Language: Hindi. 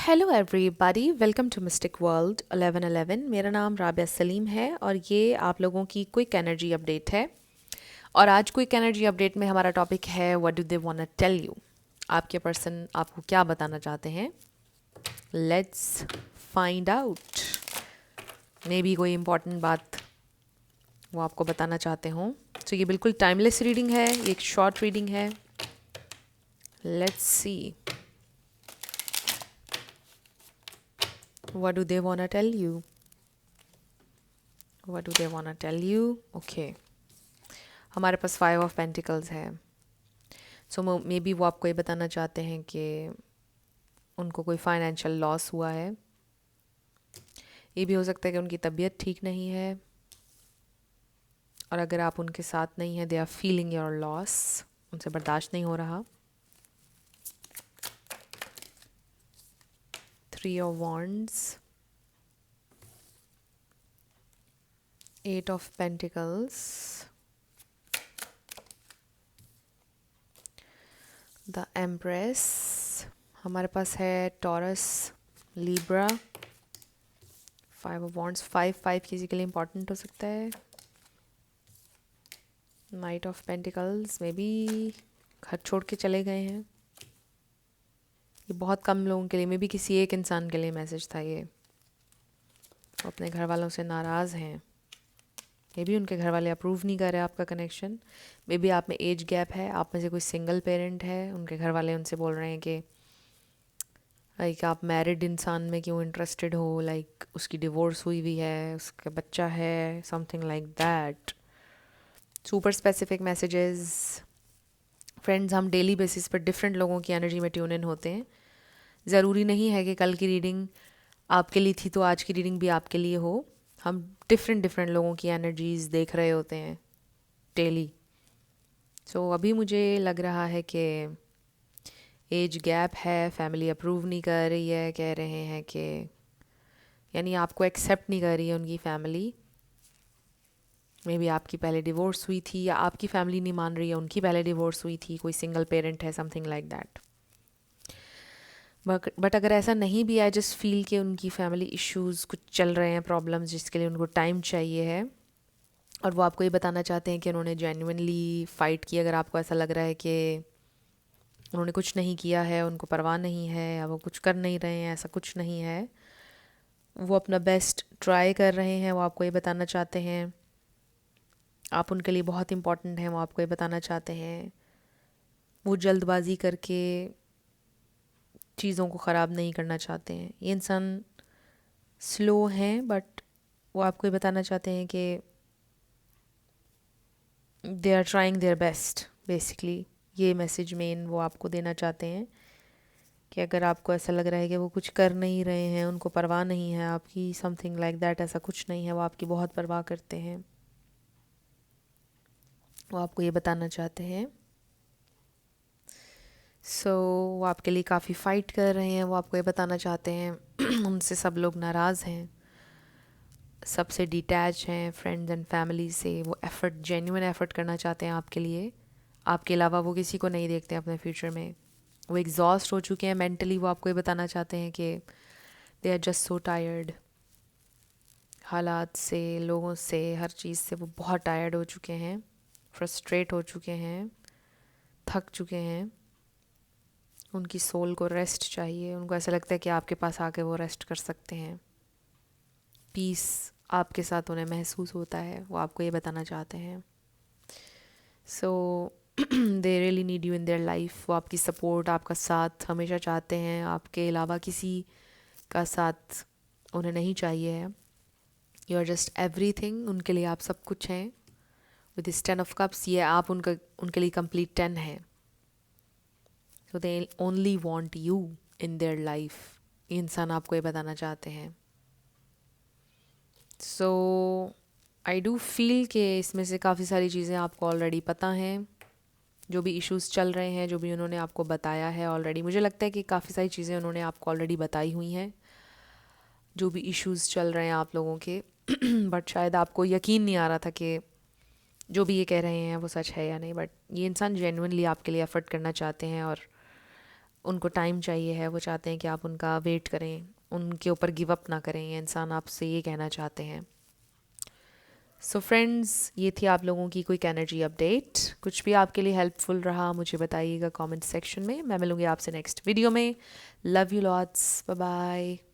Hello everybody, welcome to mystic world 1111। मेरा नाम राबिया सलीम है और ये आप लोगों की क्विक एनर्जी अपडेट है। और आज क्विक एनर्जी अपडेट में हमारा टॉपिक है what do they want to tell you. आपके पर्सन आपको क्या बताना चाहते हैं, let's find out. Maybe कोई इम्पोर्टेंट बात वो आपको बताना चाहते हों। तो ये बिल्कुल टाइमलेस रीडिंग है, ये एक शॉर्ट रीडिंग है। Let's see what do they want to tell you, what do they want to tell you। okay, हमारे पास 5 of Pentacles है। सो मे बी वो आपको ये बताना चाहते हैं कि उनको कोई फाइनेंशियल लॉस हुआ है। ये भी हो सकता है कि उनकी तबीयत ठीक नहीं है, और अगर आप उनके साथ नहीं हैं, they are feeling your loss, उनसे बर्दाश्त नहीं हो रहा। 3 of Wands, 8 of Pentacles, the empress. हमारे पास है टॉरस, लिब्रा। 5 of Wands, 5 किसी के लिए इम्पोर्टेंट हो सकता है। Night of pentacles, may be घर छोड़ के चले गए हैं। ये बहुत कम लोगों के लिए, मे बी किसी एक इंसान के लिए मैसेज था ये। वो अपने घर वालों से नाराज़ हैं। मे बी उनके घर वाले अप्रूव नहीं कर रहे आपका कनेक्शन। मे बी आप में एज गैप है, आप में से कोई सिंगल पेरेंट है, उनके घर वाले उनसे बोल रहे हैं कि लाइक आप मैरिड इंसान में क्यों इंटरेस्टेड हो, लाइक उसकी डिवोर्स हुई है, उसका बच्चा है, something like that. Super specific messages. Friends, हम डेली बेसिस पर डिफरेंट लोगों की एनर्जी में ट्यून इन होते हैं। ज़रूरी नहीं है कि कल की रीडिंग आपके लिए थी तो आज की रीडिंग भी आपके लिए हो। हम डिफरेंट लोगों की एनर्जीज देख रहे होते हैं डेली। सो अभी मुझे लग रहा है कि एज गैप है, फैमिली अप्रूव नहीं कर रही है, कह रहे हैं कि यानी आपको एक्सेप्ट नहीं कर रही है उनकी फैमिली। मे बी आपकी पहले डिवोर्स हुई थी, या आपकी फैमिली नहीं मान रही है, उनकी पहले डिवोर्स हुई थी, कोई सिंगल पेरेंट है, समथिंग लाइक दैट। बट अगर ऐसा नहीं भी, आई जस्ट फील कि उनकी फैमिली इश्यूज़ कुछ चल रहे हैं, प्रॉब्लम्स जिसके लिए उनको टाइम चाहिए है। और वो आपको ये बताना चाहते हैं कि उन्होंने जेन्युइनली फ़ाइट की। अगर आपको ऐसा लग रहा है कि उन्होंने कुछ नहीं किया है, उनको परवाह नहीं है, या वो कुछ कर नहीं रहे हैं, ऐसा कुछ नहीं है। वो अपना बेस्ट ट्राई कर रहे हैं, वो आपको ये बताना चाहते हैं। आप उनके लिए बहुत इम्पॉर्टेंट हैं, वो आपको ये बताना चाहते हैं। वो जल्दबाजी करके चीज़ों को ख़राब नहीं करना चाहते हैं। ये इंसान स्लो हैं, बट वो आपको ये बताना चाहते हैं कि they are trying their best basically. ये मैसेज मेन वो आपको देना चाहते हैं कि अगर आपको ऐसा लग रहा है कि वो कुछ कर नहीं रहे हैं, उनको परवाह नहीं है आपकी, समथिंग लाइक दैट, ऐसा कुछ नहीं है। वो आपकी बहुत परवाह करते हैं। वो आपको ये बताना चाहते हैं। वो आपके लिए काफ़ी फ़ाइट कर रहे हैं, वो आपको ये बताना चाहते हैं। उनसे सब लोग नाराज़ हैं, सबसे डिटैच हैं, फ्रेंड्स एंड फैमिली से। वो एफ़र्ट, जेन्युइन एफ़र्ट करना चाहते हैं आपके लिए। आपके अलावा वो किसी को नहीं देखते अपने फ्यूचर में। वो एग्जॉस्ट हो चुके हैं मेंटली। वो आपको ये बताना चाहते हैं कि they are just so tired. हालात से, लोगों से, हर चीज़ से वो बहुत टायर्ड हो चुके हैं, फ्रस्ट्रेट हो चुके हैं, थक चुके हैं। उनकी सोल को रेस्ट चाहिए। उनको ऐसा लगता है कि आपके पास आके वो रेस्ट कर सकते हैं। पीस आपके साथ उन्हें महसूस होता है, वो आपको ये बताना चाहते हैं। So they really need you in their life. वो आपकी सपोर्ट, आपका साथ हमेशा चाहते हैं। आपके अलावा किसी का साथ उन्हें नहीं चाहिए है। You are just everything. उनके लिए आप सब कुछ हैं। विद दिस 10 of Cups, ये आप उनके लिए कंप्लीट 10 है। So they only want you in their life. ये इंसान आपको ये बताना चाहते हैं। सो आई डू फील कि इसमें से काफ़ी सारी चीज़ें आपको ऑलरेडी पता हैं। जो भी इश्यूज़ चल रहे हैं, जो भी उन्होंने आपको बताया है ऑलरेडी, मुझे लगता है कि काफ़ी सारी चीज़ें उन्होंने आपको ऑलरेडी बताई हुई हैं, जो भी इश्यूज़ चल रहे हैं आप लोगों के। बट शायद आपको यकीन नहीं आ रहा था कि जो भी ये कह रहे हैं वो सच है या नहीं। बट ये इंसान जेन्युइनली आपके लिए एफ़र्ट करना चाहते हैं, और उनको टाइम चाहिए है, वो चाहते हैं कि आप उनका वेट करें, उनके ऊपर गिव अप ना करें, ये इंसान आपसे ये कहना चाहते हैं। सो फ्रेंड्स, ये थी आप लोगों की क्विक एनर्जी अपडेट। कुछ भी आपके लिए हेल्पफुल रहा मुझे बताइएगा कमेंट सेक्शन में। मैं मिलूँगी आपसे नेक्स्ट वीडियो में। Love you lots, bye bye.